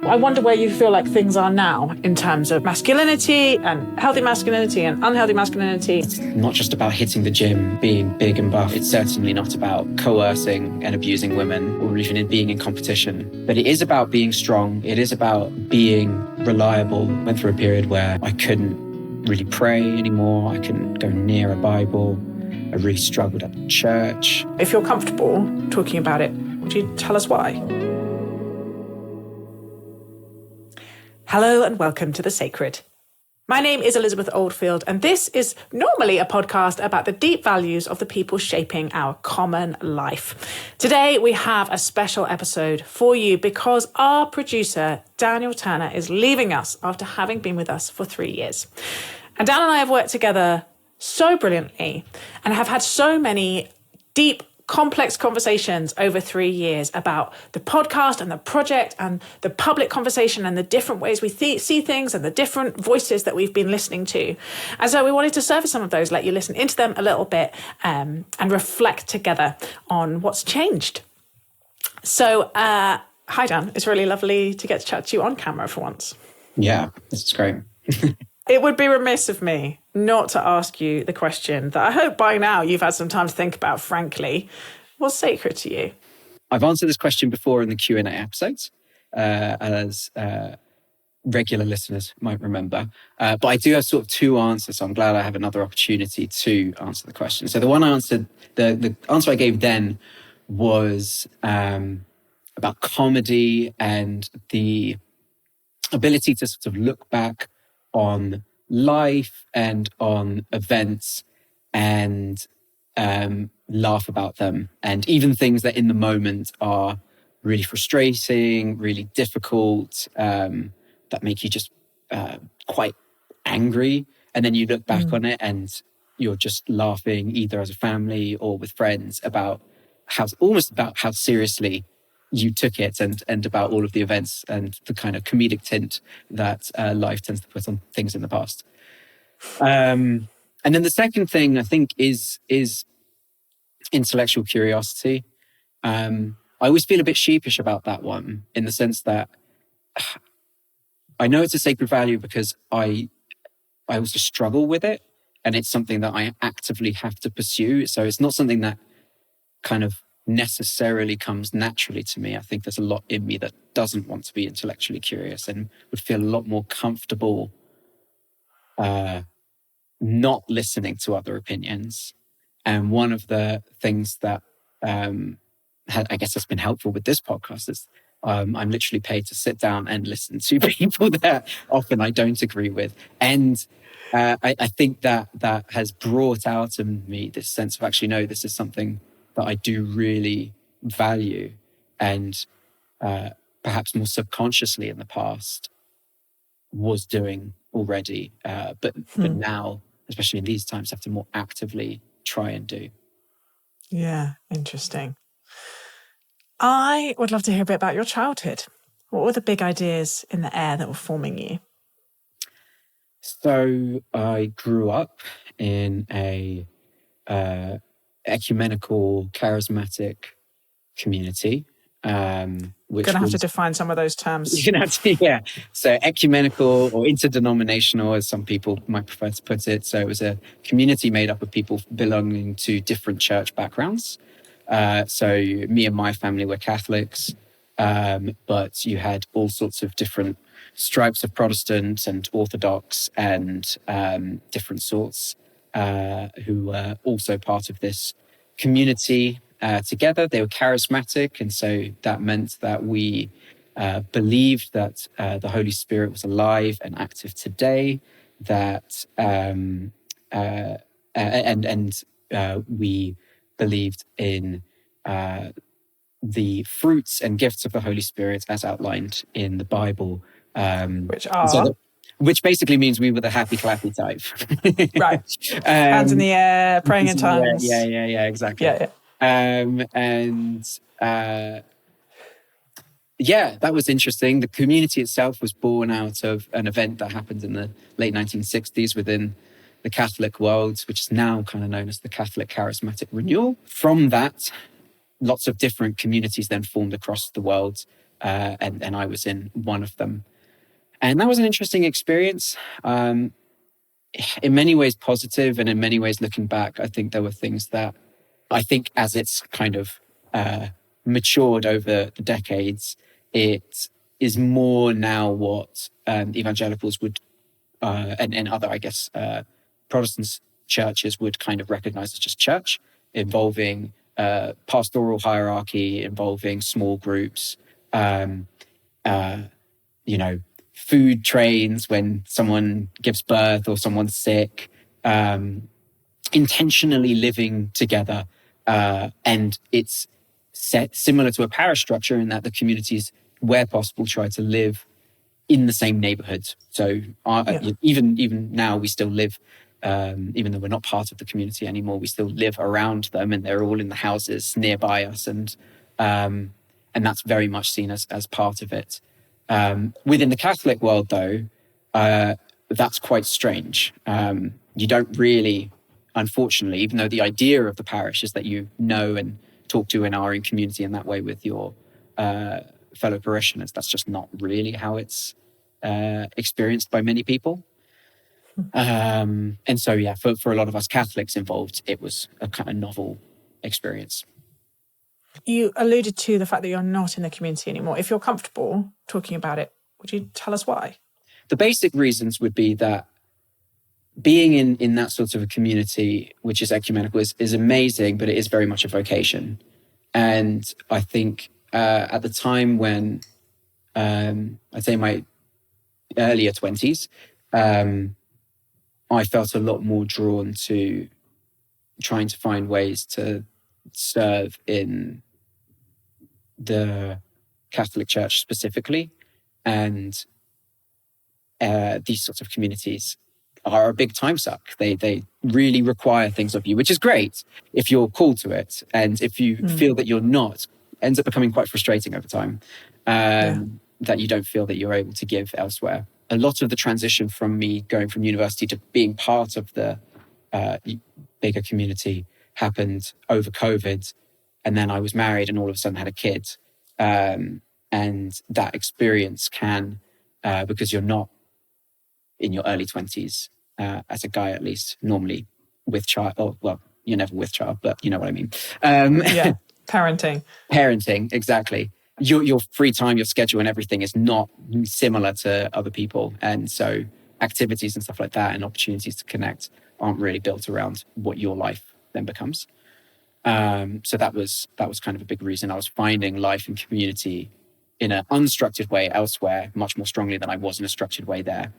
I wonder where you feel like things are now in terms of masculinity and healthy masculinity and unhealthy masculinity. It's not just about hitting the gym, being big and buff. It's certainly not about coercing and abusing women or even in being in competition. But it is about being strong. It is about being reliable. I went through a period where I couldn't really pray anymore. I couldn't go near a Bible. I really struggled at church. If you're comfortable talking about it, would you tell us why? Hello and welcome to The Sacred. My name is Elizabeth Oldfield, and this is normally a podcast about the deep values of the people shaping our common life. Today, we have a special episode for you because our producer, Daniel Turner, is leaving us after having been with us for 3 years. And Dan and I have worked together so brilliantly and have had so many deep, complex conversations over 3 years about the podcast and the project and the public conversation and the different ways we see things and the different voices that we've been listening to. And so we wanted to surface some of those, let you listen into them a little bit and reflect together on what's changed. So, hi Dan, it's really lovely to get to chat to you on camera for once. Yeah, this is great. It would be remiss of me not to ask you the question that I hope by now you've had some time to think about, frankly. What's sacred to you? I've answered this question before in the Q&A episodes, as regular listeners might remember. But I do have sort of two answers, so I'm glad I have another opportunity to answer the question. So the one I answered, the answer I gave then was about comedy and the ability to sort of look back on life and on events and laugh about them. And even things that in the moment are really frustrating, really difficult, that make you just quite angry. And then you look back on it and you're just laughing either as a family or with friends about how seriously you took it and about all of the events and the kind of comedic tint that life tends to put on things in the past. And then the second thing I think is intellectual curiosity. I always feel a bit sheepish about that one in the sense that I know it's a sacred value because I also struggle with it and it's something that I actively have to pursue. So it's not something that kind of necessarily comes naturally to me. I think there's a lot in me that doesn't want to be intellectually curious and would feel a lot more comfortable not listening to other opinions. And one of the things that I guess has been helpful with this podcast is I'm literally paid to sit down and listen to people that often I don't agree with. And I think that has brought out in me this sense of actually, no, this is something that I do really value and perhaps more subconsciously in the past was doing already. But now, especially in these times, have to more actively try and do. Yeah, interesting. I would love to hear a bit about your childhood. What were the big ideas in the air that were forming you? So I grew up in a ecumenical, charismatic community. We're going to have to define some of those terms. You're going to have to, yeah. So ecumenical or interdenominational, as some people might prefer to put it. So it was a community made up of people belonging to different church backgrounds. So me and my family were Catholics, but you had all sorts of different stripes of Protestant and Orthodox and different sorts who were also part of this community together. They were charismatic, and so that meant that we believed that the Holy Spirit was alive and active today, that we believed in the fruits and gifts of the Holy Spirit as outlined in the Bible. Which basically means we were the happy clappy type. Right. Hands in the air, praying in tongues. Yeah, exactly. Yeah. That was interesting. The community itself was born out of an event that happened in the late 1960s within the Catholic world, which is now kind of known as the Catholic Charismatic Renewal. From that, lots of different communities then formed across the world and I was in one of them. And that was an interesting experience. In many ways positive, and in many ways looking back, I think there were things that I think as it's kind of matured over the decades, it is more now what evangelicals would and other, I guess, Protestant churches would kind of recognize as just church, involving pastoral hierarchy, involving small groups, food trains when someone gives birth or someone's sick, intentionally living together. And it's set similar to a parish structure in that the communities, where possible, try to live in the same neighborhood. So even now we still live, even though we're not part of the community anymore, we still live around them, and they're all in the houses nearby us. And that's very much seen as part of it. Within the Catholic world, though, that's quite strange. You don't really, unfortunately, even though the idea of the parish is that you know and talk to and are in community in that way with your fellow parishioners, that's just not really how it's experienced by many people. And so, for a lot of us Catholics involved, it was a kind of novel experience. You alluded to the fact that you're not in the community anymore. If you're comfortable talking about it, would you tell us why? The basic reasons would be that being in that sort of a community, which is ecumenical, is amazing, but it is very much a vocation. And I think at the time when, I'd say my earlier 20s, I felt a lot more drawn to trying to find ways to serve in the Catholic Church specifically. And these sorts of communities are a big time suck. They really require things of you, which is great if you're called to it. And if you feel that you're not, ends up becoming quite frustrating over time, that you don't feel that you're able to give elsewhere. A lot of the transition from me going from university to being part of the bigger community happened over COVID. And then I was married and all of a sudden had a kid. And that experience can, because you're not in your early 20s, as a guy at least, normally with child, or well, you're never with child, but you know what I mean. Parenting, exactly. Your free time, your schedule and everything is not similar to other people. And so activities and stuff like that and opportunities to connect aren't really built around what your life then becomes. So that was kind of a big reason. I was finding life and community in an unstructured way elsewhere much more strongly than I was in a structured way there.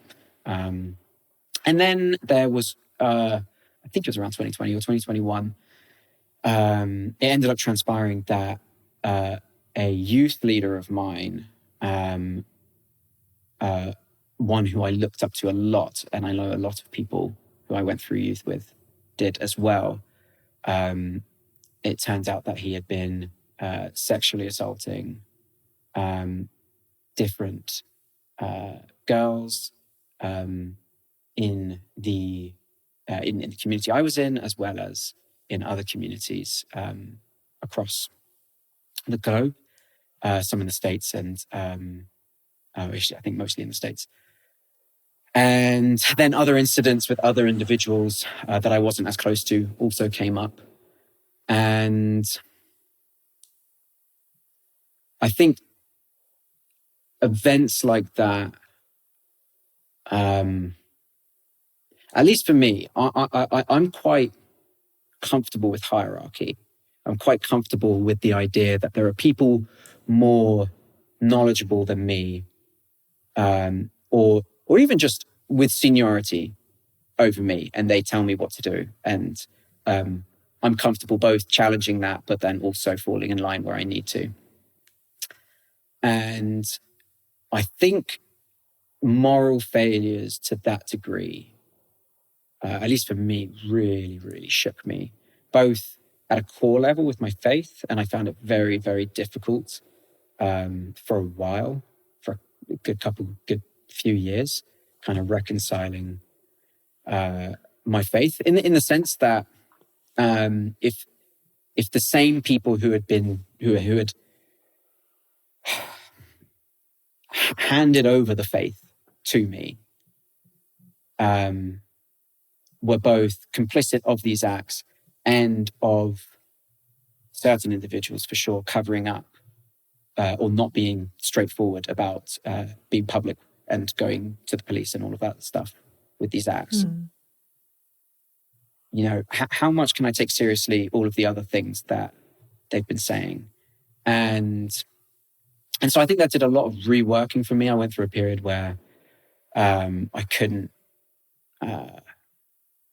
And then there was, I think it was around 2020 or 2021, it ended up transpiring that a youth leader of mine, one who I looked up to a lot, and I know a lot of people who I went through youth with did as well, it turns out that he had been sexually assaulting different girls in the community I was in, as well as in other communities across the globe, some in the States and I think mostly in the States. And then other incidents with other individuals that I wasn't as close to also came up. And I think events like that, at least for me, I'm quite comfortable with hierarchy. I'm quite comfortable with the idea that there are people more knowledgeable than me, or even just with seniority over me, and they tell me what to do. And I'm comfortable both challenging that, but then also falling in line where I need to. And I think moral failures to that degree, at least for me, really, really shook me, both at a core level with my faith, and I found it very, very difficult for a while, for a good few years, kind of reconciling my faith in the sense that if the same people who had handed over the faith to me were both complicit of these acts and of certain individuals, for sure, covering up or not being straightforward about being public and going to the police and all of that stuff with these acts. You know, how much can I take seriously all of the other things that they've been saying? And so I think that did a lot of reworking for me. I went through a period where I couldn't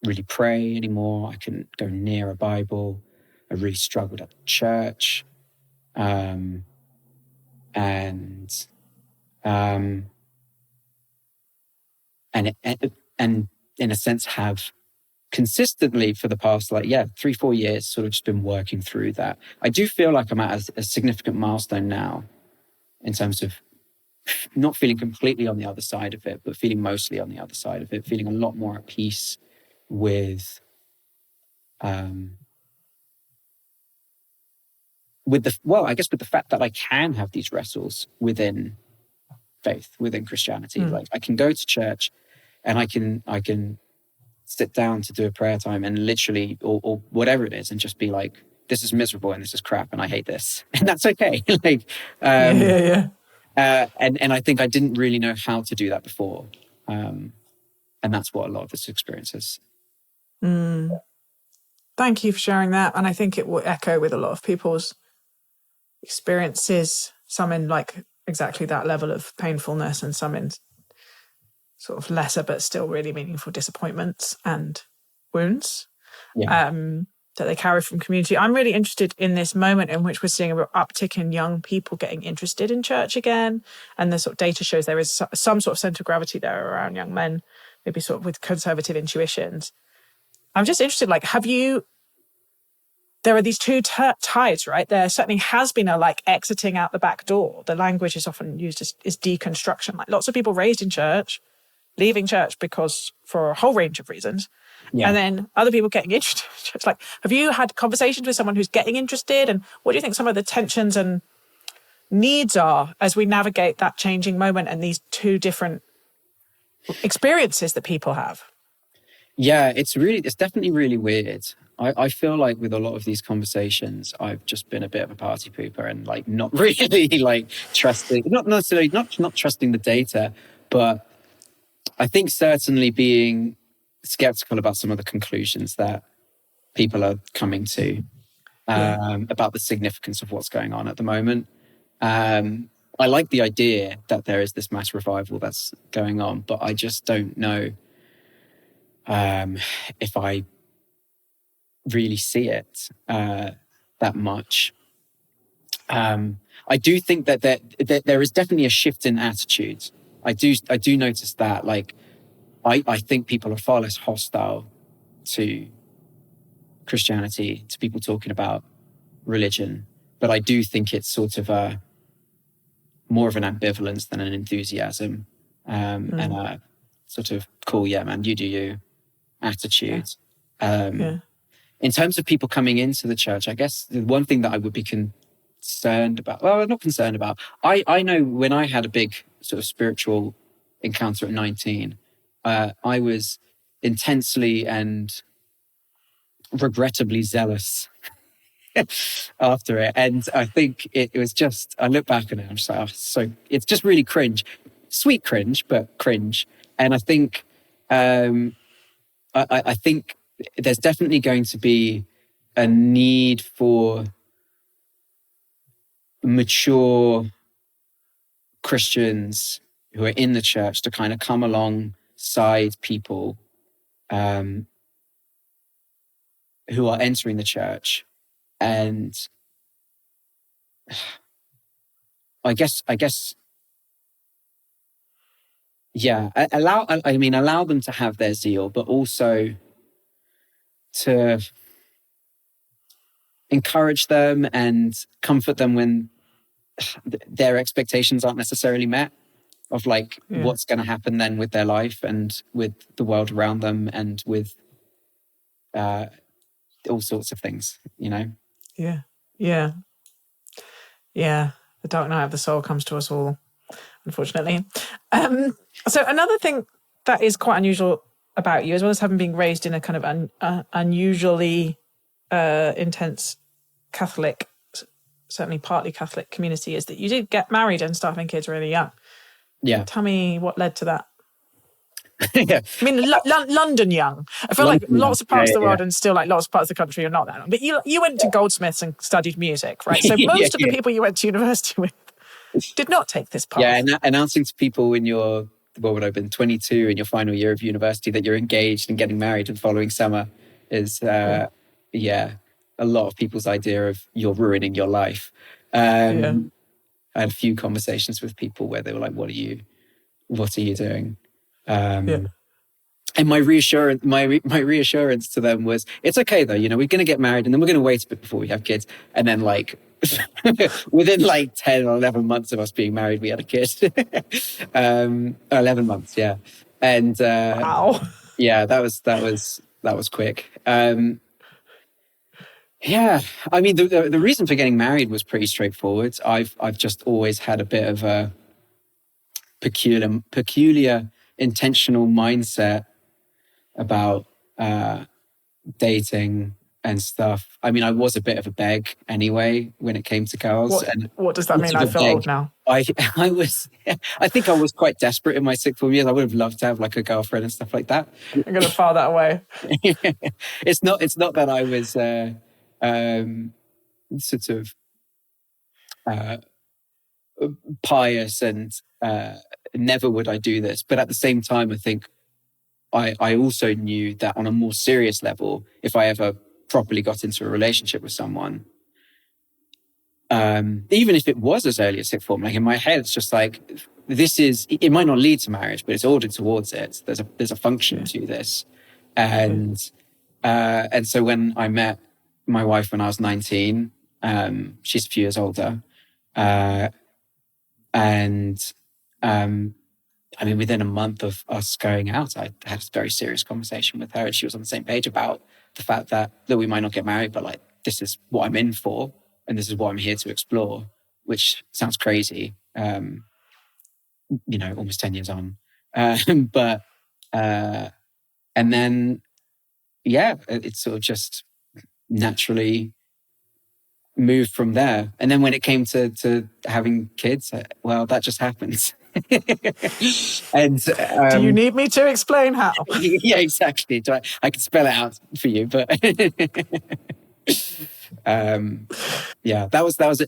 really pray anymore. I couldn't go near a Bible. I really struggled at church. And in a sense have consistently for the past 3-4 years sort of just been working through that. I do feel like I'm at a significant milestone now in terms of not feeling completely on the other side of it, but feeling mostly on the other side of it, feeling a lot more at peace with with the fact that I can have these wrestles within faith, within Christianity. Like I can go to church and I can sit down to do a prayer time and literally, or whatever it is, and just be like, this is miserable and this is crap and I hate this. And that's okay. And I think I didn't really know how to do that before. And that's what a lot of this experience is. Thank you for sharing that. And I think it will echo with a lot of people's experiences, some in like exactly that level of painfulness and some in sort of lesser but still really meaningful disappointments and wounds that they carry from community. I'm really interested in this moment in which we're seeing a real uptick in young people getting interested in church again. And the sort of data shows there is some sort of centre of gravity there around young men, maybe sort of with conservative intuitions. I'm just interested, like, there are these two tides, right? There certainly has been a like exiting out the back door. The language is often used as deconstruction. Like lots of people raised in church, leaving church because for a whole range of reasons. Yeah. And then other people getting interested. It's like, have you had conversations with someone who's getting interested? And what do you think some of the tensions and needs are as we navigate that changing moment and these two different experiences that people have? Yeah, it's definitely really weird. I feel like with a lot of these conversations, I've just been a bit of a party pooper and like not really like trusting, not necessarily not trusting the data, but I think certainly being skeptical about some of the conclusions that people are coming to about the significance of what's going on at the moment. I like the idea that there is this mass revival that's going on, but I just don't know if I really see it that much. I do think that there is definitely a shift in attitudes. I do notice that. Like, I think people are far less hostile to Christianity, to people talking about religion, but I do think it's sort of more of an ambivalence than an enthusiasm, and a sort of cool, yeah, man, you do you attitude. In terms of people coming into the church, I guess the one thing that I would be concerned about, well, not concerned about, I know when I had a big sort of spiritual encounter at 19, I was intensely and regrettably zealous after it. And I think it was just, I look back on it, I'm just like, oh, so it's just really cringe. Sweet cringe, but cringe. And I think, I think there's definitely going to be a need for mature Christians who are in the church to kind of come alongside people who are entering the church, and I guess, yeah, allow them to have their zeal, but also to encourage them and comfort them when their expectations aren't necessarily met, of like what's going to happen then with their life and with the world around them and with all sorts of things, you know? Yeah. The dark night of the soul comes to us all. unfortunately. So another thing that is quite unusual about you, as well as having been raised in a kind of unusually intense Catholic, certainly partly Catholic community, is that you did get married and start having kids really young. Yeah. Tell me what led to that. Yeah. I mean, London young. I feel like lots of parts of the world and still like lots of parts of the country are not that young. But you went to Goldsmiths and studied music, right? So most of the people you went to university with did not take this path. Yeah, and announcing to people when you're, what would I have been, 22 in your final year of university that you're engaged and getting married the following summer is, a lot of people's idea of you're ruining your life. I had a few conversations with people where they were like, what are you doing? And my reassurance to them was, it's okay though, we're going to get married and then we're going to wait a bit before we have kids. And then like within like 10 or 11 months of us being married, we had a kid. 11 months, yeah. And wow. Yeah, that was quick. Yeah, I mean, the reason for getting married was pretty straightforward. I've just always had a bit of a peculiar intentional mindset about dating and stuff. I mean, I was a bit of a beg anyway when it came to girls. What does that mean? I feel old now. I think I was quite desperate in my sixth form years. I would have loved to have like a girlfriend and stuff like that. I'm going to file that away. It's not that I was sort of pious and never would I do this. But at the same time, I think I also knew that on a more serious level, if I ever properly got into a relationship with someone, even if it was as early as sixth form, like in my head, it's just like, it might not lead to marriage, but it's ordered towards it. There's a function to this. And so when I met my wife when I was 19, she's a few years older. I mean, within a month of us going out, I had a very serious conversation with her, and she was on the same page about the fact that we might not get married, but like, this is what I'm in for, and this is what I'm here to explore, which sounds crazy, almost 10 years on. And then, it sort of just naturally moved from there. And then when it came to having kids, well, that just happens. And do you need me to explain how? Yeah, exactly. I can spell it out for you, but it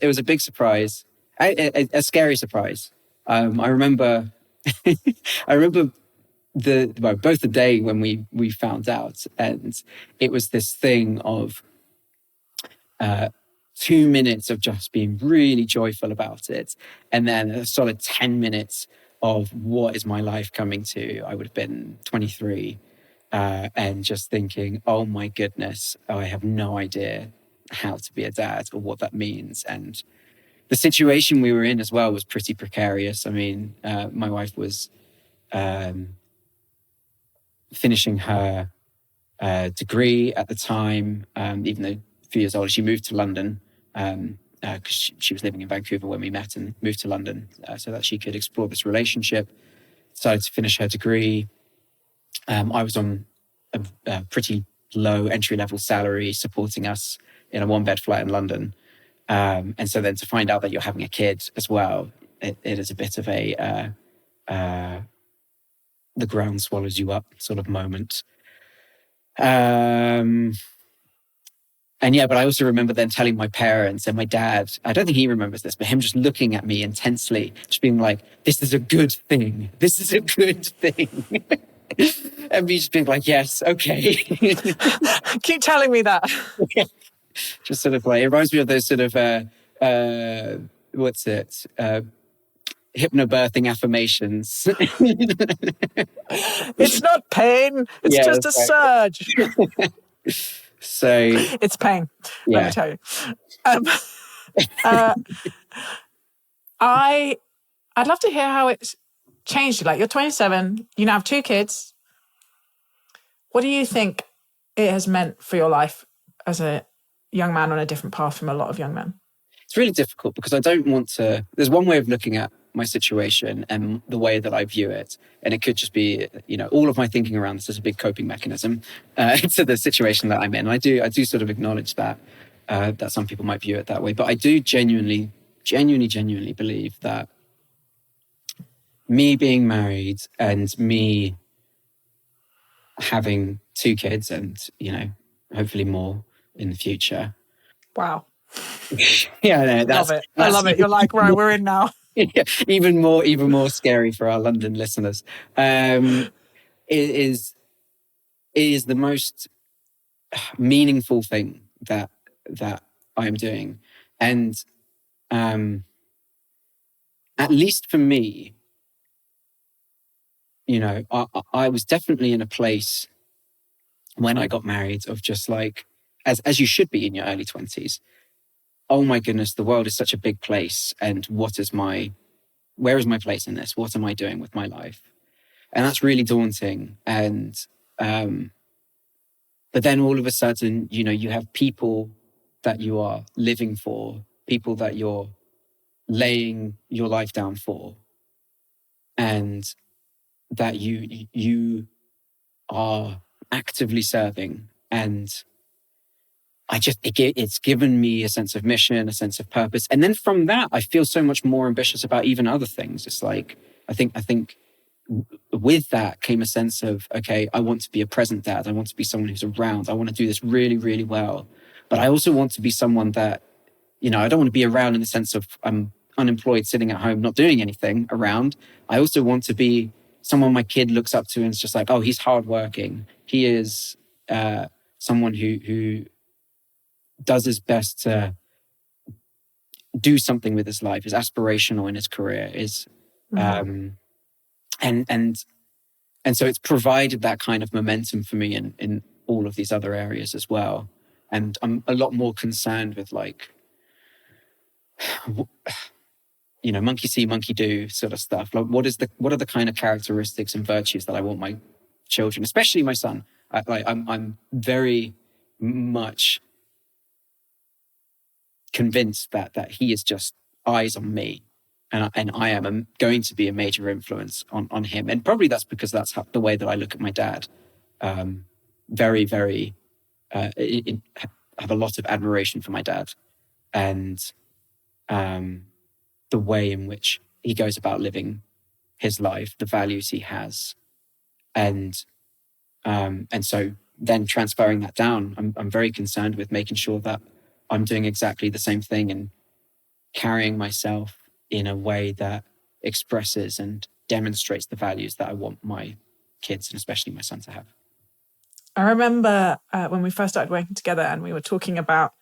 was a big surprise, a scary surprise. I remember both the day when we found out, and it was this thing of 2 minutes of just being really joyful about it, and then a solid 10 minutes of what is my life coming to. I would have been 23, and just thinking, oh my goodness, I have no idea how to be a dad or what that means. And the situation we were in as well was pretty precarious. I mean, my wife was finishing her degree at the time, even though a few years older. She moved to London because she was living in Vancouver when we met, and moved to London so that she could explore this relationship. Decided to finish her degree. I was on a pretty low entry-level salary supporting us in a one-bed flat in London. And so then to find out that you're having a kid as well, it is a bit of a the ground swallows you up sort of moment. But I also remember then telling my parents and my dad, I don't think he remembers this, but him just looking at me intensely, just being like, this is a good thing. This is a good thing. And me just being like, yes, okay. Keep telling me that. Just sort of like, it reminds me of those sort of, hypnobirthing affirmations. It's not pain, it's just a surge. So it's pain, let me tell you. I'd love to hear how it's changed you. Like, you're 27, you now have 2 kids. What do you think it has meant for your life as a young man on a different path from a lot of young men? It's really difficult because I don't want to. There's one way of looking at my situation and the way that I view it. And it could just be, all of my thinking around this is a big coping mechanism to the situation that I'm in. And I do sort of acknowledge that some people might view it that way. But I do genuinely believe that me being married and me having 2 kids and, hopefully more in the future. Wow. Yeah, I love it. You're like, right, we're in now. Yeah, even more scary for our London listeners. It is the most meaningful thing that I am doing, and at least for me, I was definitely in a place when I got married of just like, as you should be in your early 20s. Oh my goodness, the world is such a big place. And where is my place in this? What am I doing with my life? And that's really daunting. And, but then all of a sudden, you have people that you are living for, people that you're laying your life down for, and that you are actively serving. And it's given me a sense of mission, a sense of purpose. And then from that, I feel so much more ambitious about even other things. It's like, I think with that came a sense of, okay, I want to be a present dad. I want to be someone who's around. I want to do this really, really well. But I also want to be someone that, I don't want to be around in the sense of I'm unemployed, sitting at home, not doing anything around. I also want to be someone my kid looks up to and it's just like, oh, he's hardworking. He is someone who does his best to do something with his life, is aspirational in his career, is and so it's provided that kind of momentum for me in all of these other areas as well. And I'm a lot more concerned with like, monkey see, monkey do sort of stuff. Like what are the kind of characteristics and virtues that I want my children, especially my son. I'm very much convinced that he is just eyes on me, and I am going to be a major influence on him. And probably that's because that's the way that I look at my dad. Very, very, have a lot of admiration for my dad, and the way in which he goes about living his life, the values he has, and so then transferring that down, I'm very concerned with making sure that I'm doing exactly the same thing and carrying myself in a way that expresses and demonstrates the values that I want my kids and especially my son to have. I remember when we first started working together and we were talking about,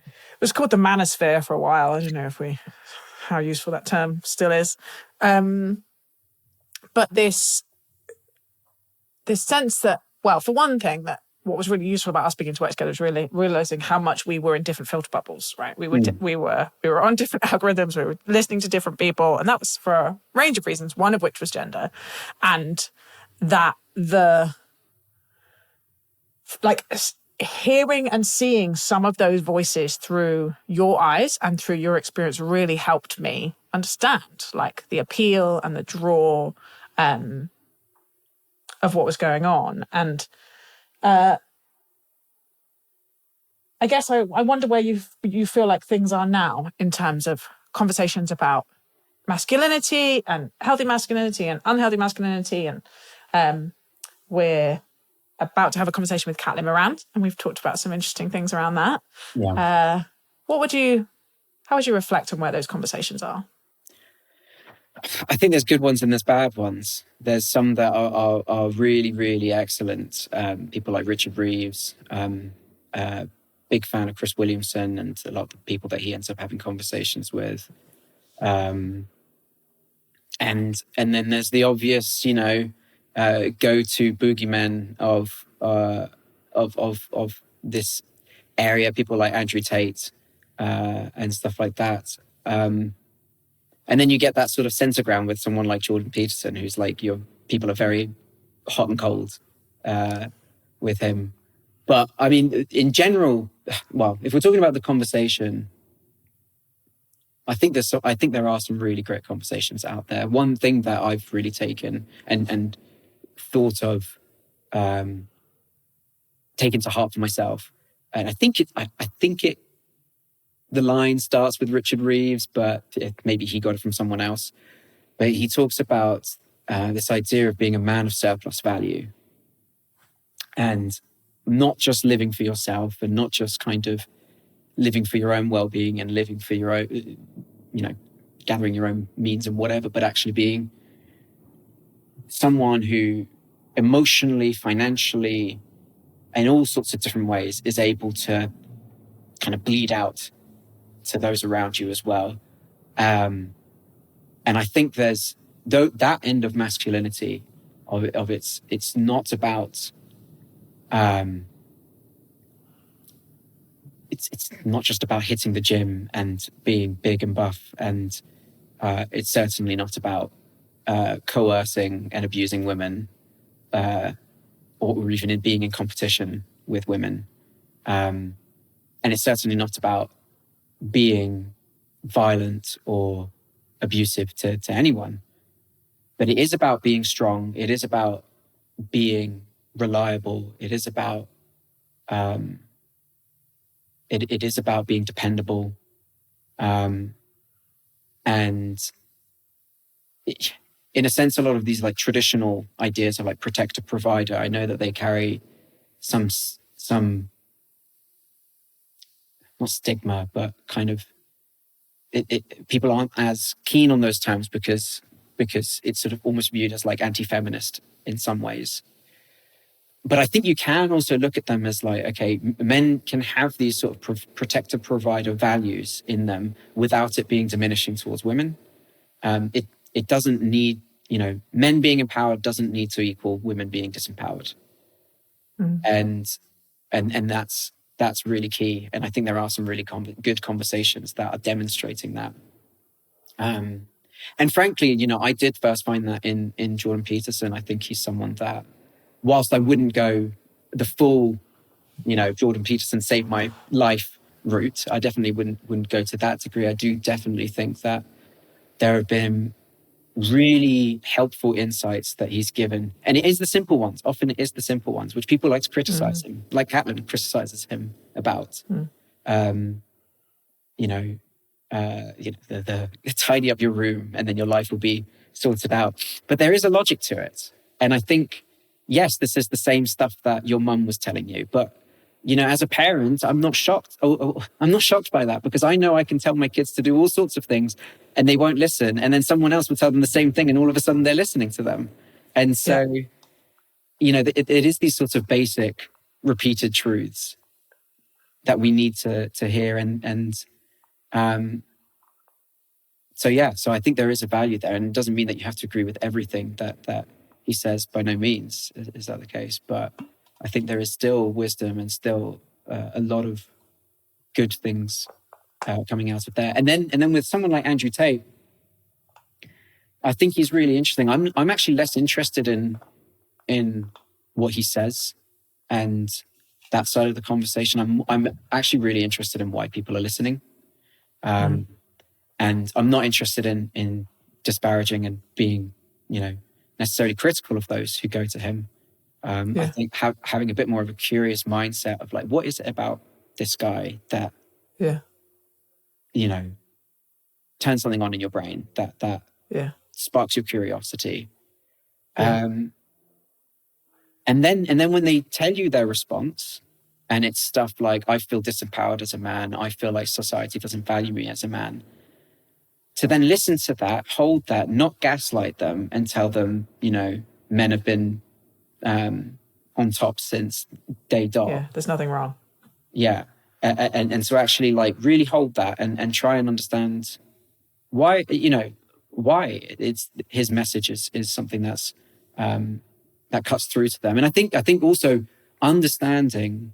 it was called the manosphere for a while. I don't know how useful that term still is. But this sense that, well, for one thing, that what was really useful about us beginning to work together was really realizing how much we were in different filter bubbles, right? We were on different algorithms, we were listening to different people, and that was for a range of reasons, one of which was gender. And that hearing and seeing some of those voices through your eyes and through your experience really helped me understand like the appeal and the draw of what was going on. And I guess I wonder where you feel like things are now in terms of conversations about masculinity and healthy masculinity and unhealthy masculinity. And we're about to have a conversation with Caitlin Moran, and we've talked about some interesting things around that. Yeah. How would you reflect on where those conversations are? I think there's good ones and there's bad ones. There's some that are really, really excellent. People like Richard Reeves, big fan of Chris Williamson and a lot of the people that he ends up having conversations with. And then there's the obvious, go-to boogeymen of this area, people like Andrew Tate and stuff like that. And then you get that sort of center ground with someone like Jordan Peterson, who's like, people are very hot and cold with him. But I mean, in general, well, if we're talking about the conversation, I think there are some really great conversations out there. One thing that I've really taken and thought of, taken to heart for myself, and I think the line starts with Richard Reeves, but maybe he got it from someone else. But he talks about this idea of being a man of surplus value, and not just living for yourself, and not just kind of living for your own well-being and living for your own, gathering your own means and whatever, but actually being someone who emotionally, financially, in all sorts of different ways is able to kind of bleed out to those around you as well. And I think there's that end of masculinity it's not about, it's not just about hitting the gym and being big and buff. And it's certainly not about coercing and abusing women, or even in being in competition with women. And it's certainly not about being violent or abusive to anyone. But it is about being strong. It is about being reliable. It is about it is about being dependable. And in a sense, a lot of these like traditional ideas of like protector provider, I know that they carry some not stigma, but kind of people aren't as keen on those terms because it's sort of almost viewed as like anti-feminist in some ways. But I think you can also look at them as like, okay, men can have these sort of protector provider values in them without it being diminishing towards women. It doesn't need, men being empowered doesn't need to equal women being disempowered. And that's really key. And I think there are some really good conversations that are demonstrating that. And frankly, I did first find that in Jordan Peterson. I think he's someone that, whilst I wouldn't go the full, Jordan Peterson saved my life route, I definitely wouldn't go to that degree. I do definitely think that there have been really helpful insights that he's given. And it is the simple ones. Often it is the simple ones, which people like to criticize him, like Catlin criticizes him about. The tidy up your room and then your life will be sorted out. But there is a logic to it. And I think, yes, this is the same stuff that your mum was telling you. But, as a parent, I'm not shocked. I'm not shocked by that, because I know I can tell my kids to do all sorts of things and they won't listen. And then someone else will tell them the same thing and all of a sudden they're listening to them. And so, it is these sorts of basic repeated truths that we need to hear. So I think there is a value there. And it doesn't mean that you have to agree with everything that he says. By no means is that the case. But I think there is still wisdom and still a lot of good things coming out of there. And then with someone like Andrew Tate, I think he's really interesting. I'm actually less interested in what he says and that side of the conversation. I'm actually really interested in why people are listening. And I'm not interested in disparaging and being, necessarily critical of those who go to him. I think having a bit more of a curious mindset of like, what is it about this guy that, turns something on in your brain that sparks your curiosity. And then when they tell you their response, and it's stuff like, I feel disempowered as a man, I feel like society doesn't value me as a man, to then listen to that, hold that, not gaslight them and tell them, men have been on top since day dot. Yeah, there's nothing wrong. Yeah. And so actually like really hold that and try and understand why, why it's his message is something that's that cuts through to them. And I think also understanding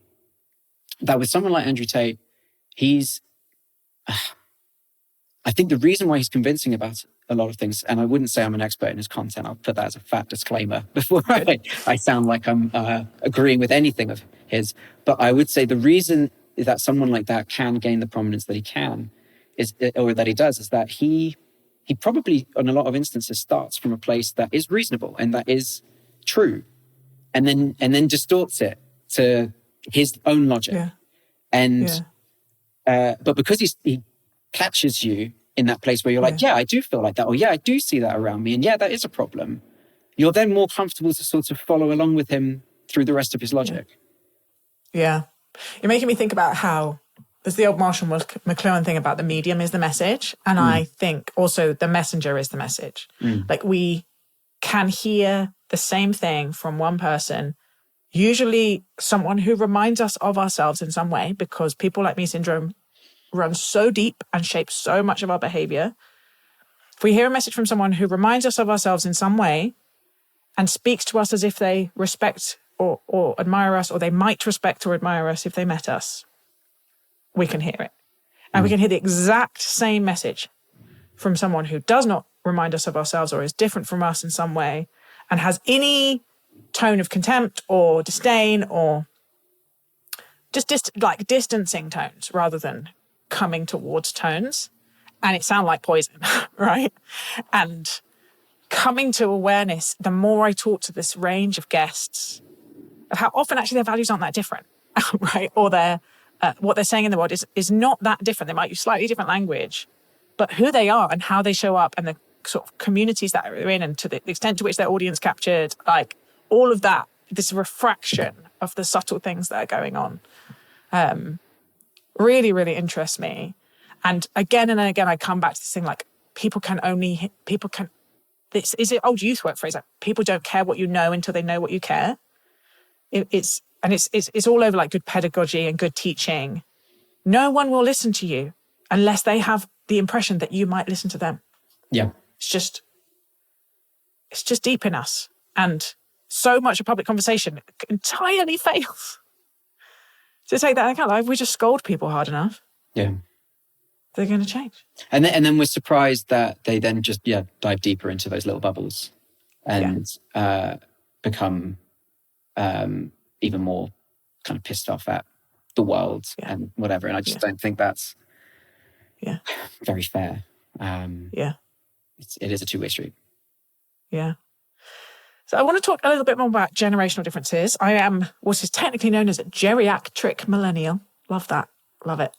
that with someone like Andrew Tate, I think the reason why he's convincing about a lot of things, and I wouldn't say I'm an expert in his content, I'll put that as a fat disclaimer before I sound like I'm agreeing with anything of his, but I would say the reason that someone like that can gain the prominence that he can that he does, is that he probably, on a lot of instances, starts from a place that is reasonable and that is true, and then distorts it to his own logic. Yeah. And but because he catches you in that place where you're like, I do feel like that, or I do see that around me, and that is a problem, you're then more comfortable to sort of follow along with him through the rest of his logic. Yeah. You're making me think about how there's the old Marshall McLuhan thing about the medium is the message. And I think also the messenger is the message. Like, we can hear the same thing from one person, usually someone who reminds us of ourselves in some way, because people like me syndrome runs so deep and shapes so much of our behavior. If we hear a message from someone who reminds us of ourselves in some way and speaks to us as if they respect or admire us, or they might respect or admire us if they met us, we can hear it. And we can hear the exact same message from someone who does not remind us of ourselves or is different from us in some way and has any tone of contempt or disdain or just distancing tones rather than coming towards tones. And it sounds like poison, right? And coming to awareness, the more I talk to this range of guests, of how often actually their values aren't that different, right? Or their what they're saying in the world is not that different. They might use slightly different language, but who they are and how they show up and the sort of communities that they're in and to the extent to which their audience captured, like all of that, this refraction of the subtle things that are going on, really, really interests me. And again and again, I come back to this thing like this is an old youth work phrase, like people don't care what you know until they know what you care. It's all over like good pedagogy and good teaching. No one will listen to you unless they have the impression that you might listen to them. Yeah. It's just deep in us. And so much of public conversation entirely fails to take that into account. Like, if we just scold people hard enough, they're going to change. And then we're surprised that they then just dive deeper into those little bubbles and become even more kind of pissed off at the world and whatever. And I just don't think that's very fair. It is a two-way street. Yeah. So I want to talk a little bit more about generational differences. I am what is technically known as a geriatric millennial. Love that. Love it.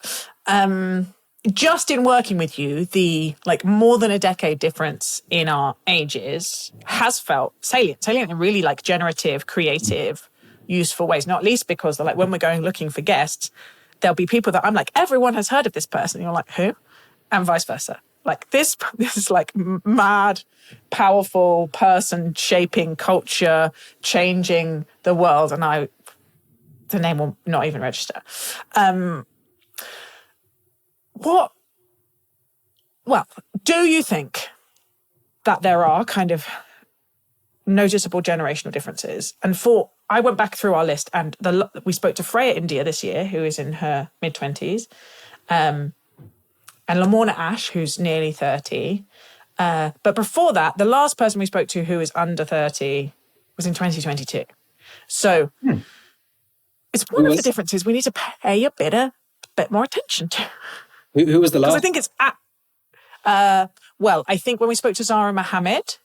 Just in working with you, the more than a decade difference in our ages has felt salient in really generative, creative, useful ways. Not least because when we're going looking for guests, there'll be people that I'm like, everyone has heard of this person. And you're like, who? And vice versa. This is mad, powerful person shaping culture, changing the world. And the name will not even register. Do you think that there are kind of noticeable generational differences? And I went back through our list and we spoke to Freya India this year, who is in her mid-20s, and Lamorna Ash, who's nearly 30. But before that, the last person we spoke to who is under 30 was in 2022. So it's one of the differences we need to pay a bit more attention to. Who was the last? Because I think it's I think when we spoke to Zara Mohammed,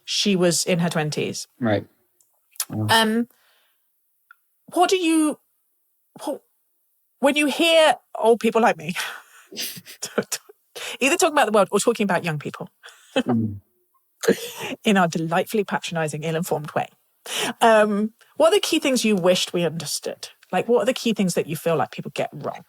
she was in her 20s. Right. Oh. When you hear old people like me either talking about the world or talking about young people in our delightfully patronizing, ill-informed way, what are the key things you wished we understood? What are the key things that you feel like people get wrong?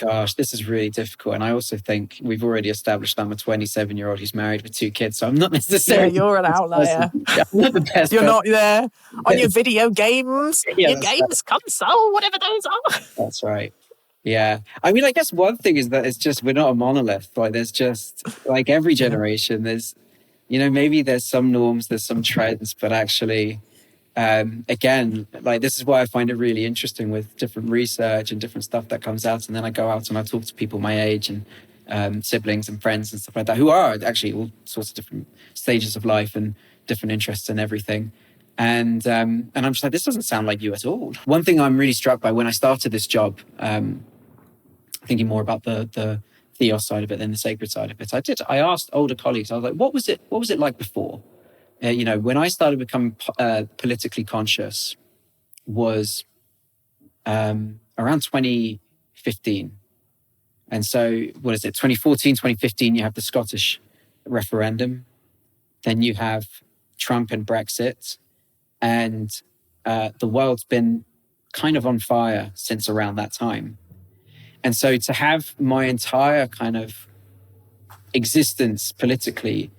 Gosh, this is really difficult. And I also think we've already established that I'm a 27-year-old who's married with 2 kids. So I'm not necessarily... Yeah, you're an outlier. I'm not the best You're not there on your video games, your games console, whatever those are. That's right. Yeah. I mean, I guess one thing is that it's just, we're not a monolith. There's just, every generation, there's, maybe there's some norms, there's some trends, but actually... again, this is why I find it really interesting with different research and different stuff that comes out. And then I go out and I talk to people my age and siblings and friends and stuff like that, who are actually all sorts of different stages of life and different interests and everything. And I'm just like, this doesn't sound like you at all. One thing I'm really struck by when I started this job, thinking more about the theos side of it than the sacred side of it. I asked older colleagues, I was like, what was it like before? When I started becoming politically conscious was around 2015. And so, 2014, 2015, you have the Scottish referendum. Then you have Trump and Brexit. And the world's been kind of on fire since around that time. And so to have my entire kind of existence politically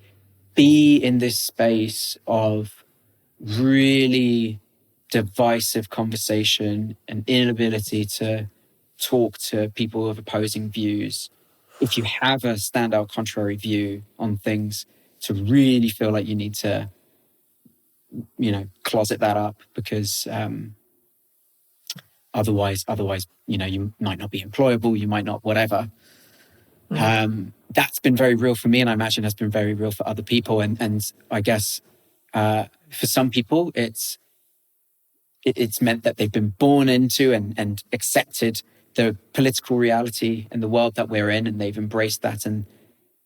be in this space of really divisive conversation and inability to talk to people of opposing views, if you have a standout contrary view on things, to really feel like you need to, closet that up, because otherwise, you might not be employable, you might not, whatever. That's been very real for me, and I imagine has been very real for other people. And I guess for some people, it's meant that they've been born into and accepted the political reality and the world that we're in, and they've embraced that, and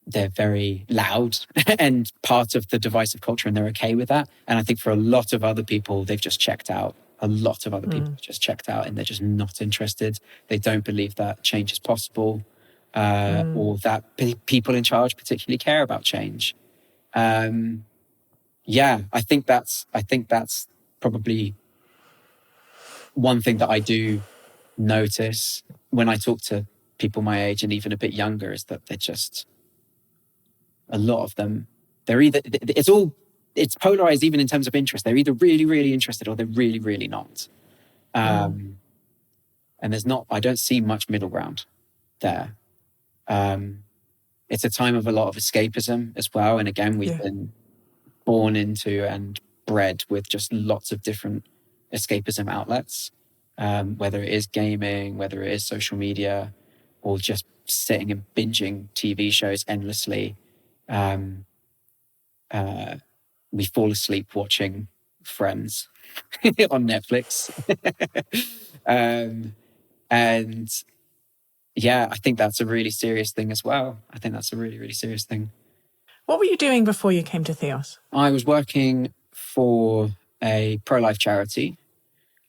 they're very loud and part of the divisive culture, and they're okay with that. And I think for a lot of other people, they've just checked out. A lot of other people have just checked out, and they're just not interested. They don't believe that change is possible, or that people in charge particularly care about change. I think that's probably one thing that I do notice when I talk to people my age and even a bit younger, is that they're just, a lot of them, they're either, it's polarized even in terms of interest. They're either really, really interested, or they're really, really not. And I don't see much middle ground there. It's a time of a lot of escapism as well. And again, we've been born into and bred with just lots of different escapism outlets, whether it is gaming, whether it is social media, or just sitting and binging TV shows endlessly. We fall asleep watching Friends on Netflix. I think that's a really serious thing as well. I think that's a really, really serious thing. What were you doing before you came to Theos? I was working for a pro-life charity,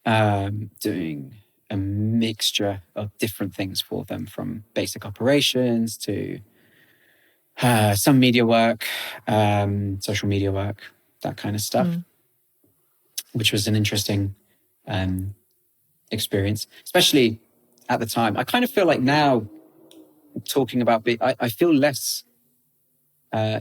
doing a mixture of different things for them, from basic operations to some media work, social media work, that kind of stuff, which was an interesting experience, especially at the time. I kind of feel like now, talking about I feel less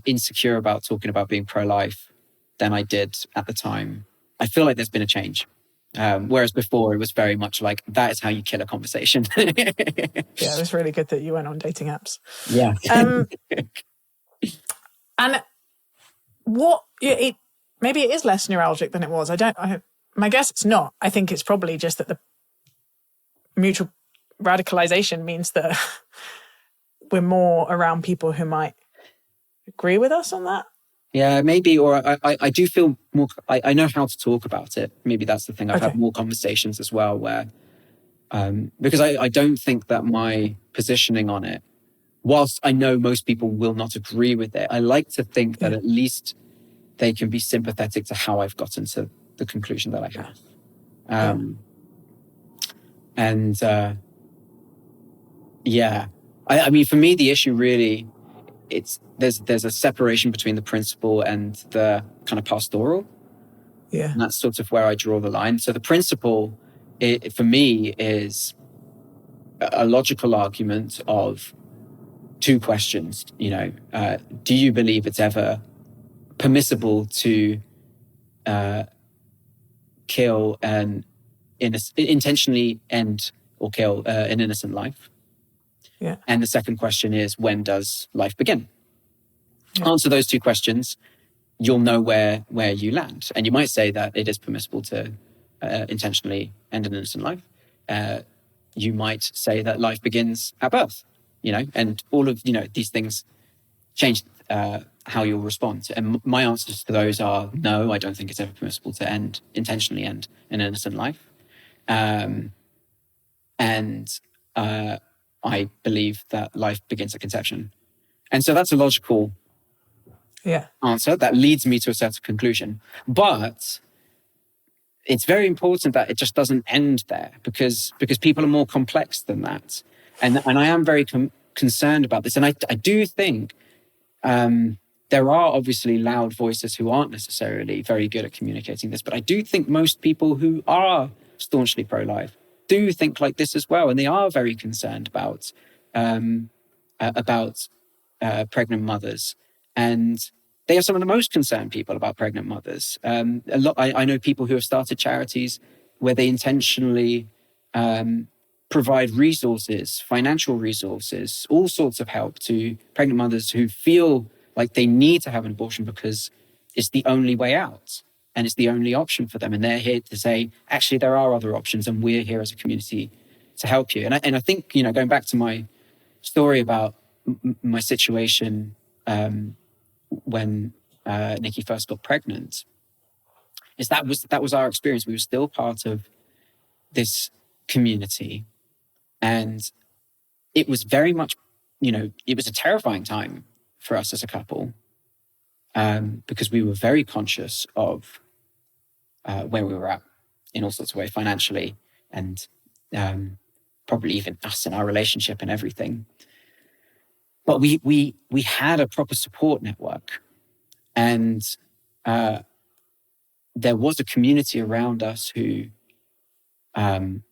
insecure about talking about being pro-life than I did at the time. I feel like there's been a change. Whereas before, it was very much like, that is how you kill a conversation. Yeah, it was really good that you went on dating apps. Yeah. And maybe it is less neuralgic than it was. My guess it's not. I think it's probably just that the mutual radicalization means that we're more around people who might agree with us on that. Yeah, maybe. Or I do feel more, I know how to talk about it. Maybe that's the thing. I've had more conversations as well where, because I don't think that my positioning on it, whilst I know most people will not agree with it, I like to think that at least they can be sympathetic to how I've gotten to the conclusion that I have. I mean, for me, the issue really, there's a separation between the principle and the kind of pastoral. Yeah. And that's sort of where I draw the line. So the principle, for me, is a logical argument of two questions. Do you believe it's ever permissible to kill and intentionally end or kill an innocent life? Yeah. And the second question is, when does life begin? Yeah. Answer those two questions, you'll know where you land. And you might say that it is permissible to intentionally end an innocent life. You might say that life begins at birth, and all of, these things change how you'll respond. And my answers to those are no, I don't think it's ever permissible to intentionally end an innocent life. I believe that life begins at conception. And so that's a logical answer that leads me to a certain conclusion. But it's very important that it just doesn't end there, because people are more complex than that. And I am very concerned about this. And I do think there are obviously loud voices who aren't necessarily very good at communicating this. But I do think most people who are staunchly pro-life do think like this as well. And they are very concerned about pregnant mothers. And they are some of the most concerned people about pregnant mothers. I know people who have started charities where they intentionally provide resources, financial resources, all sorts of help to pregnant mothers who feel like they need to have an abortion because it's the only way out and it's the only option for them. And they're here to say, actually, there are other options, and we're here as a community to help you. And I think, going back to my story about my situation when Nikki first got pregnant, is that was our experience. We were still part of this community, and it was very much, it was a terrifying time for us as a couple, because we were very conscious of where we were at in all sorts of ways, financially, and probably even us and our relationship and everything. But we had a proper support network, and there was a community around us who, the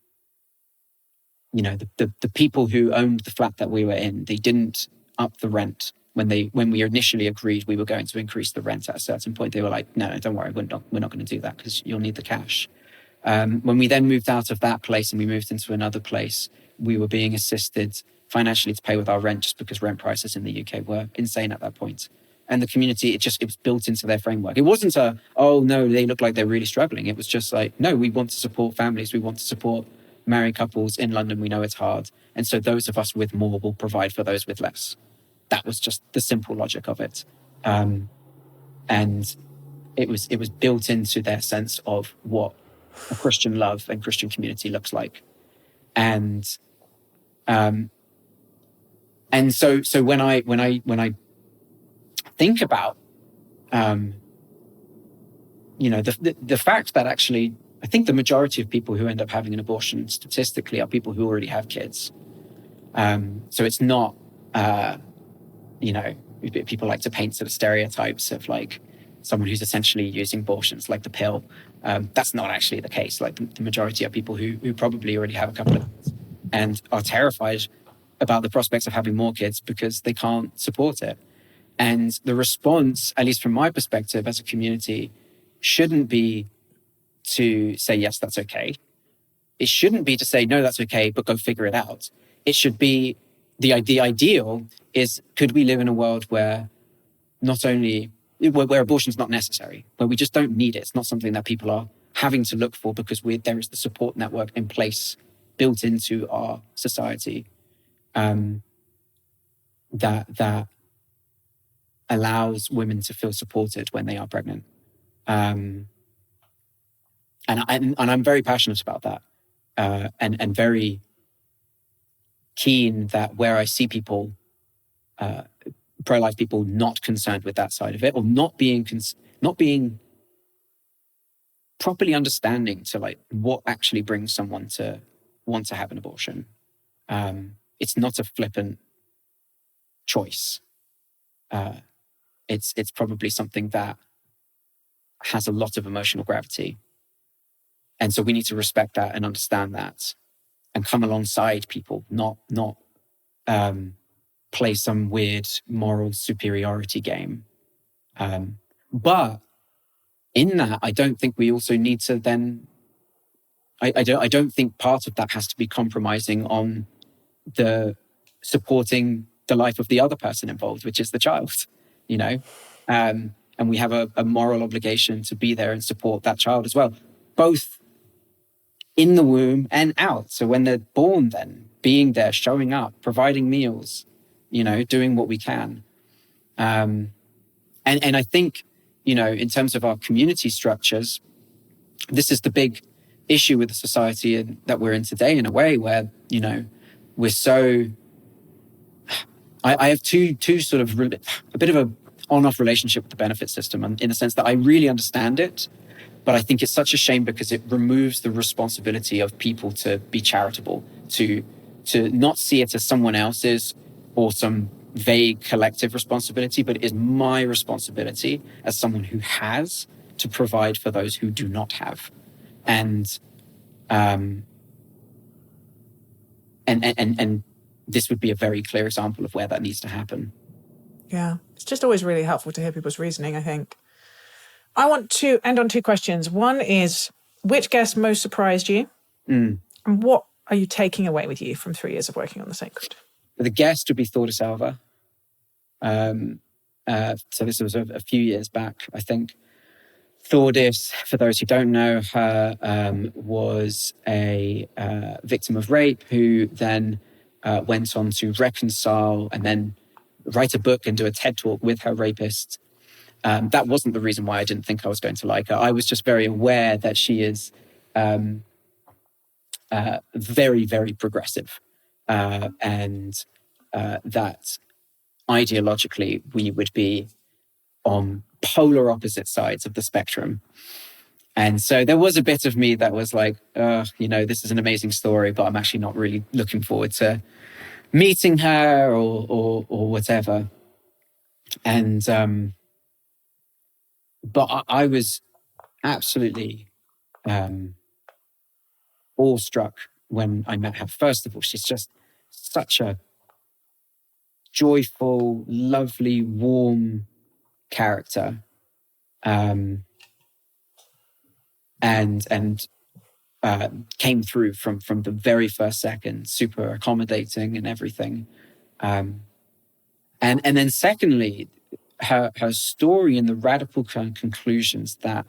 people who owned the flat that we were in, they didn't up the rent when we initially agreed we were going to increase the rent at a certain point. They were like, no, don't worry, we're not going to do that because you'll need the cash. When we then moved out of that place and we moved into another place, we were being assisted financially to pay with our rent, just because rent prices in the UK were insane at that point. And the community, it was built into their framework. It wasn't oh no, they look like they're really struggling. It was just like, no, we want to support families. We want to support married couples in London. We know it's hard. And so those of us with more will provide for those with less. That was just the simple logic of it. And it was built into their sense of what a Christian love and Christian community looks like. And so when I think about the fact that actually I think the majority of people who end up having an abortion statistically are people who already have kids. So it's not people like to paint sort of stereotypes of like someone who's essentially using abortions like the pill. That's not actually the case. Like the majority are people who probably already have a couple of kids and are terrified about the prospects of having more kids because they can't support it. And the response, at least from my perspective as a community, shouldn't be to say, yes, that's okay. It shouldn't be to say, no, that's okay, but go figure it out. It should be, the ideal is, could we live in a world where where abortion is not necessary, where we just don't need it. It's not something that people are having to look for because there is the support network in place built into our society that allows women to feel supported when they are pregnant. And I'm very passionate about that, and very keen that where I see people, pro-life people, not concerned with that side of it, or not being properly understanding to like what actually brings someone to want to have an abortion. It's not a flippant choice. It's probably something that has a lot of emotional gravity. And so we need to respect that and understand that and come alongside people, not play some weird moral superiority game. But in that, I don't think we also need to then, I don't think part of that has to be compromising on the supporting the life of the other person involved, which is the child, and we have a moral obligation to be there and support that child as well, both in the womb and out. So when they're born, then being there, showing up, providing meals, doing what we can. And I think, in terms of our community structures, this is the big issue with the society that we're in today, in a way where, we're so I have two sort of a bit of a on-off relationship with the benefit system, in the sense that I really understand it, but I think it's such a shame because it removes the responsibility of people to be charitable, to not see it as someone else's or some vague collective responsibility, but it is my responsibility as someone who has to provide for those who do not have. And this would be a very clear example of where that needs to happen. Yeah, it's just always really helpful to hear people's reasoning, I think. I want to end on two questions. One is, which guest most surprised you? And what are you taking away with you from 3 years of working on the sacred? The guest would be Thorda Salva. So this was a few years back, I think. Thordis, for those who don't know her, was a victim of rape who then went on to reconcile and then write a book and do a TED talk with her rapist. That wasn't the reason why I didn't think I was going to like her. I was just very aware that she is very, very progressive, and that ideologically we would be on polar opposite sides of the spectrum. And so there was a bit of me that was like, this is an amazing story, but I'm actually not really looking forward to meeting her or whatever. And but I was absolutely awestruck when I met her. First of all, she's just such a joyful, lovely, warm character, and came through from the very first second, super accommodating and everything. And then secondly, her story and the radical conclusions that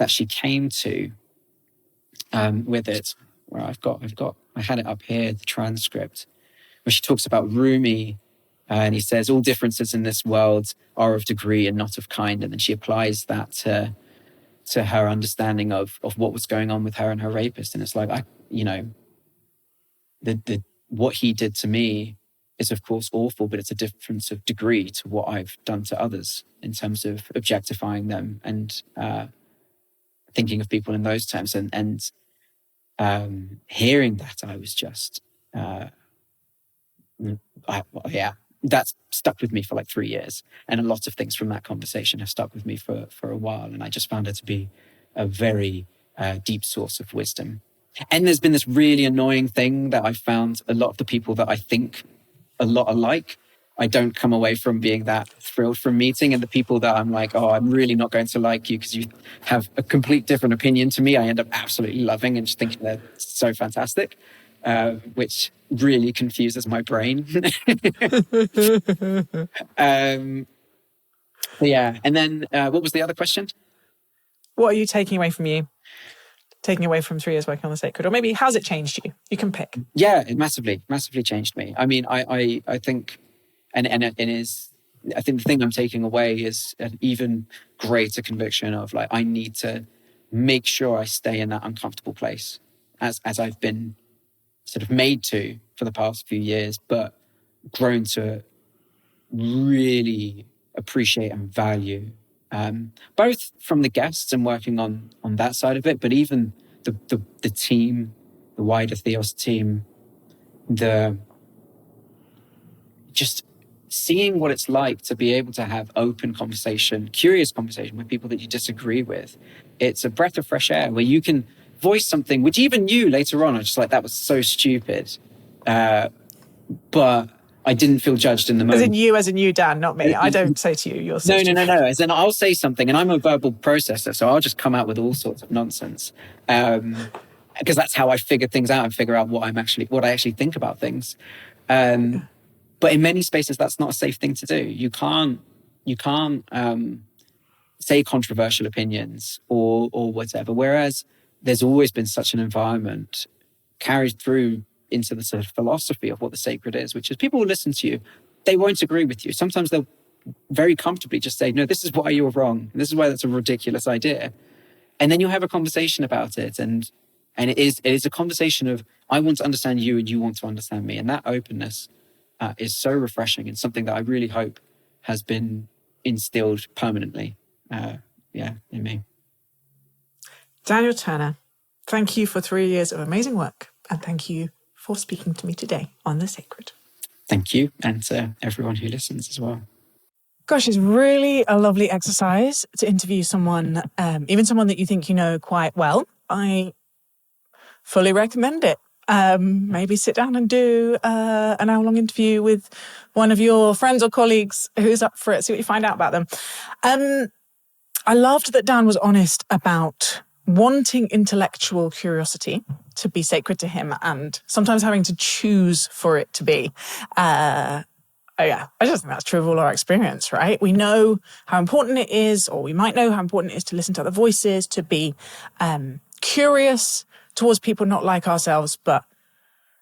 she came to with it. Where I had it up here, the transcript, where she talks about Rumi, and he says all differences in this world are of degree and not of kind, and then she applies that to her understanding of what was going on with her and her rapist. And it's like, what he did to me is of course awful, but it's a difference of degree to what I've done to others in terms of objectifying them and thinking of people in those terms. And hearing that, I was just, that's stuck with me for like 3 years. And a lot of things from that conversation have stuck with me for a while. And I just found it to be a very deep source of wisdom. And there's been this really annoying thing that I found: a lot of the people that I think a lot alike, I don't come away from being that thrilled from meeting. And the people that I'm like, oh, I'm really not going to like you because you have a complete different opinion to me, I end up absolutely loving and just thinking they're so fantastic, which really confuses my brain. Yeah. And then what was the other question? What are you taking away from 3 years working on the sacred? Or maybe how's it changed you? You can pick. Yeah, it massively changed me. I mean, I think, and it is, I think the thing I'm taking away is an even greater conviction of like, I need to make sure I stay in that uncomfortable place as I've been sort of made to for the past few years, but grown to really appreciate and value, both from the guests and working on that side of it, but even the team, the wider Theos team, just seeing what it's like to be able to have open conversation, curious conversation with people that you disagree with. It's a breath of fresh air where you can voice something, which even you later on are just like, that was so stupid. But I didn't feel judged in the moment. As in you, Dan, not me. I don't say to you, you're so stupid. No. As in, I'll say something, and I'm a verbal processor, so I'll just come out with all sorts of nonsense. Because that's how I figure things out and figure out what I actually think about things. But in many spaces, that's not a safe thing to do. You can't say controversial opinions or whatever. Whereas there's always been such an environment carried through into the sort of philosophy of what the sacred is, which is people will listen to you. They won't agree with you. Sometimes they'll very comfortably just say, no, this is why you're wrong. This is why that's a ridiculous idea. And then you'll have a conversation about it. And it is a conversation of, I want to understand you and you want to understand me. And that openness is so refreshing and something that I really hope has been instilled permanently, in me. Daniel Turner, thank you for 3 years of amazing work, and thank you for speaking to me today on The Sacred. Thank you, and to everyone who listens as well. Gosh, it's really a lovely exercise to interview someone, even someone that you think you know quite well. I fully recommend it. Maybe sit down and do an hour-long interview with one of your friends or colleagues who's up for it, see what you find out about them. I loved that Dan was honest about wanting intellectual curiosity to be sacred to him and sometimes having to choose for it to be. I just think that's true of all our experience, right? We know how important it is, or we might know how important it is to listen to other voices, to be curious towards people not like ourselves, but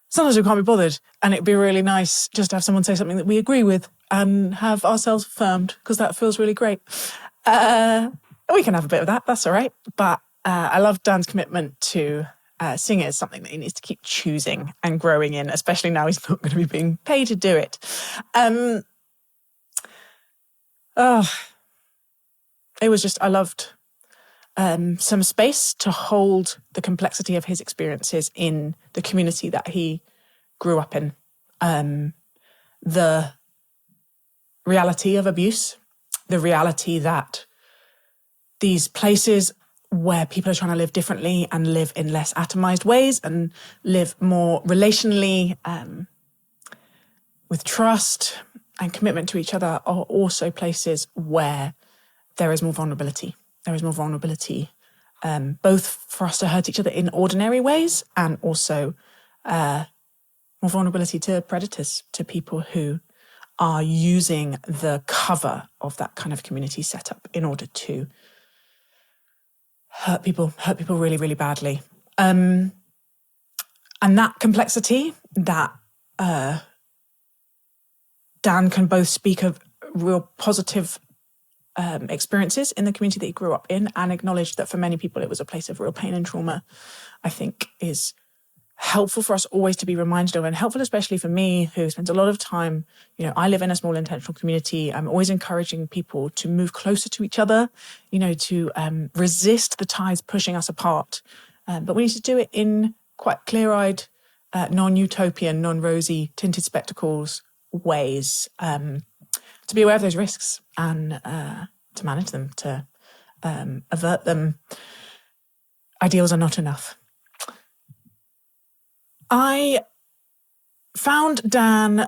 sometimes we can't be bothered. And it'd be really nice just to have someone say something that we agree with and have ourselves affirmed, because that feels really great. We can have a bit of that, that's all right. But I love Dan's commitment to seeing it as something that he needs to keep choosing and growing in, especially now he's not going to be being paid to do it. It was just, I loved some space to hold the complexity of his experiences in the community that he grew up in. The reality of abuse, the reality that these places where people are trying to live differently and live in less atomized ways and live more relationally with trust and commitment to each other are also places where there is more vulnerability. There is more vulnerability, both for us to hurt each other in ordinary ways and also more vulnerability to predators, to people who are using the cover of that kind of community setup in order to hurt people really, really badly. And that complexity, that Dan can both speak of real positive experiences in the community that he grew up in and acknowledge that for many people it was a place of real pain and trauma, I think is helpful for us always to be reminded of, and helpful especially for me who spends a lot of time, I live in a small intentional community. I'm always encouraging people to move closer to each other, to resist the tides pushing us apart. But we need to do it in quite clear-eyed, non-utopian, non-rosy tinted spectacles ways, to be aware of those risks and to manage them, to avert them. Ideals are not enough. I found Dan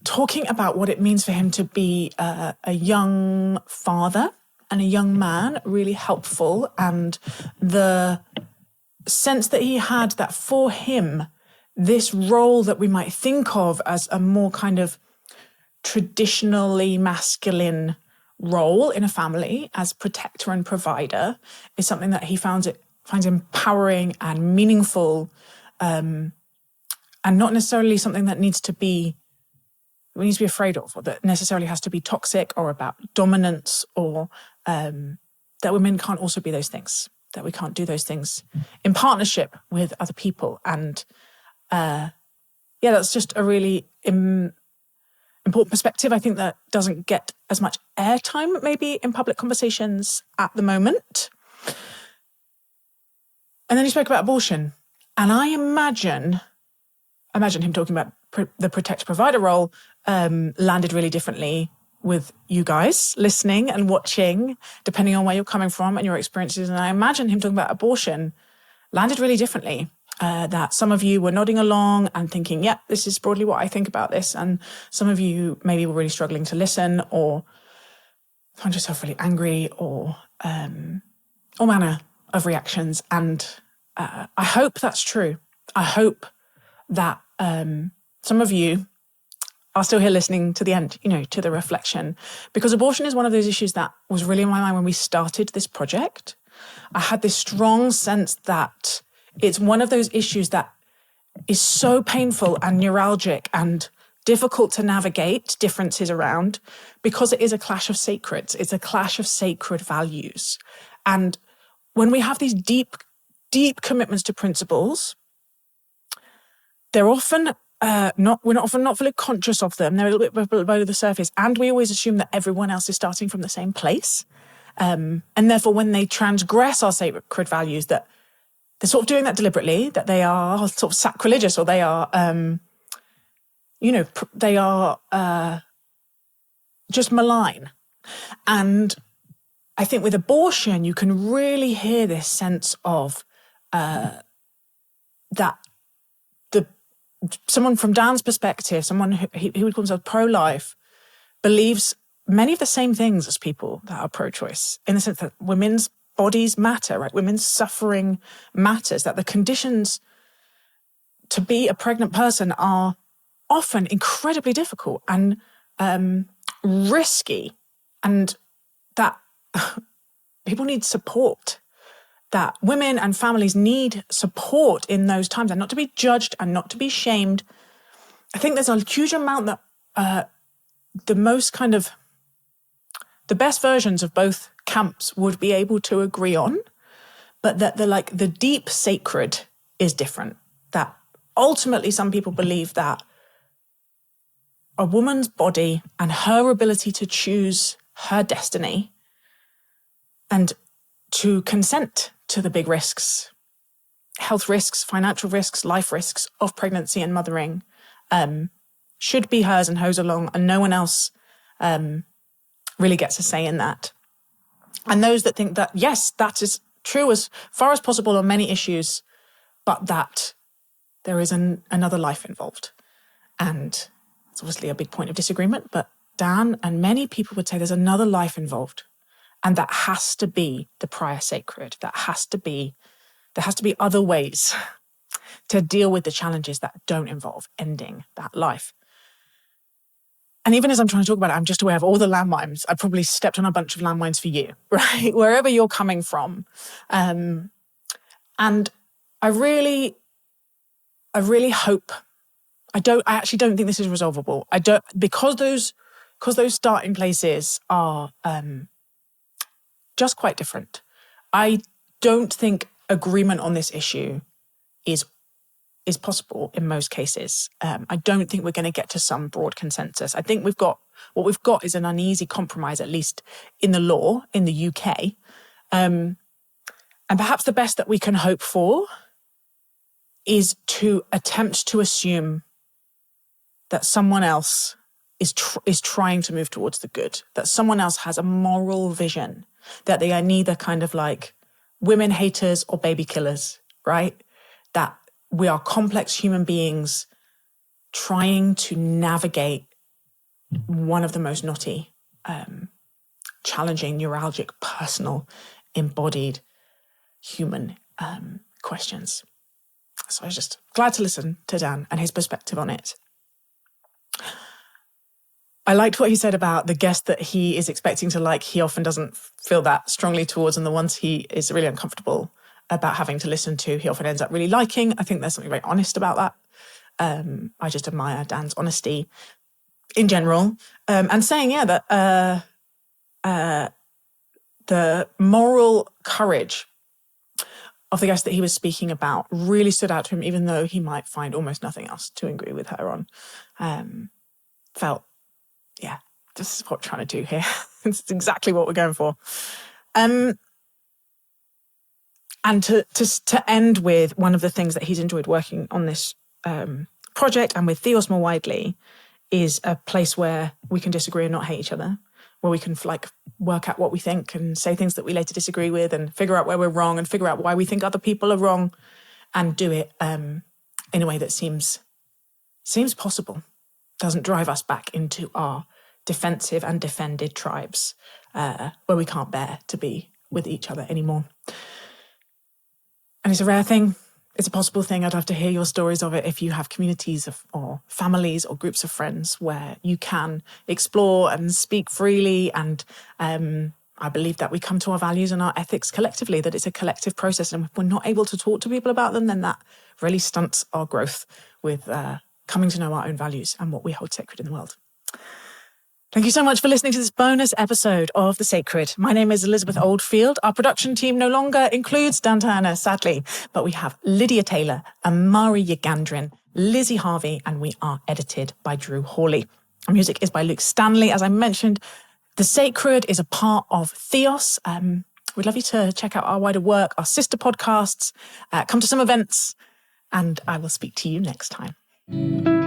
talking about what it means for him to be a young father and a young man really helpful, and the sense that he had that for him, this role that we might think of as a more kind of traditionally masculine role in a family as protector and provider is something that he finds empowering and meaningful, and not necessarily something that we need to be afraid of, or that necessarily has to be toxic or about dominance, or that women can't also be those things, that we can't do those things in partnership with other people. And that's just a really important perspective. I think that doesn't get as much airtime maybe in public conversations at the moment. And then he spoke about abortion. And I imagine him talking about the protector provider role landed really differently with you guys listening and watching, depending on where you're coming from and your experiences. And I imagine him talking about abortion landed really differently. That some of you were nodding along and thinking, yeah, this is broadly what I think about this. And some of you maybe were really struggling to listen, or found yourself really angry, or all manner of reactions. And I hope that's true. I hope that some of you are still here listening to the end, to the reflection, because abortion is one of those issues that was really in my mind when we started this project. I had this strong sense that it's one of those issues that is so painful and neuralgic and difficult to navigate differences around, because it is a clash of sacreds. It's a clash of sacred values. And when we have these deep commitments to principles, they're often we're often not fully conscious of them. They're a little bit below the surface. And we always assume that everyone else is starting from the same place. And therefore, when they transgress our sacred values, that they're sort of doing that deliberately, that they are sort of sacrilegious, or they are, they are just malign. And I think with abortion, you can really hear this sense of that someone from Dan's perspective, someone who he would call himself pro-life, believes many of the same things as people that are pro-choice, in the sense that women's bodies matter, right? Women's suffering matters, that the conditions to be a pregnant person are often incredibly difficult and risky, and that people need support, that women and families need support in those times, and not to be judged and not to be shamed. I think there's a huge amount that the best versions of both camps would be able to agree on, but that the deep sacred is different. That ultimately some people believe that a woman's body and her ability to choose her destiny and to consent to the big risks, health risks, financial risks, life risks of pregnancy and mothering, should be hers and hers alone, and no one else really gets a say in that. And those that think that, yes, that is true as far as possible on many issues, but that there is another life involved. And it's obviously a big point of disagreement, but Dan and many people would say there's another life involved. And that has to be the prior sacred. There has to be other ways to deal with the challenges that don't involve ending that life. And even as I'm trying to talk about it, I'm just aware of all the landmines. I probably stepped on a bunch of landmines for you, right? Wherever you're coming from. And I really hope, I actually don't think this is resolvable. Because those starting places are just quite different. I don't think agreement on this issue is possible in most cases. I don't think we're going to get to some broad consensus. I think what we've got is an uneasy compromise, at least in the law in the UK. And perhaps the best that we can hope for is to attempt to assume that someone else is trying to move towards the good, that someone else has a moral vision, that they are neither kind of like women haters or baby killers, right? That we are complex human beings trying to navigate one of the most knotty, challenging, neuralgic, personal, embodied human questions. So I was just glad to listen to Dan and his perspective on it. I liked what he said about the guest that he is expecting to like, he often doesn't feel that strongly towards, and the ones he is really uncomfortable about having to listen to, he often ends up really liking. I think there's something very honest about that. I just admire Dan's honesty in general. And saying, that the moral courage of the guest that he was speaking about really stood out to him, even though he might find almost nothing else to agree with her on. Felt, this is what we're trying to do here. It's exactly what we're going for. And to end with one of the things that he's enjoyed working on this project and with Theos more widely is a place where we can disagree and not hate each other, where we can work out what we think and say things that we later disagree with and figure out where we're wrong and figure out why we think other people are wrong and do it in a way that seems possible, doesn't drive us back into our defensive and defended tribes where we can't bear to be with each other anymore. And it's a rare thing. It's a possible thing. I'd love to hear your stories of it if you have communities or families or groups of friends where you can explore and speak freely. And I believe that we come to our values and our ethics collectively, that it's a collective process. And if we're not able to talk to people about them, then that really stunts our growth with coming to know our own values and what we hold sacred in the world. Thank you so much for listening to this bonus episode of The Sacred. My name is Elizabeth Oldfield. Our production team no longer includes Dan Turner, sadly, but we have Lydia Taylor and Mari Yagandrin Lizzie Harvey, and we are edited by Drew Hawley. Our music is by Luke Stanley. As I mentioned, The Sacred is a part of Theos. We'd love you to check out our wider work, our sister podcasts, come to some events, and I will speak to you next time.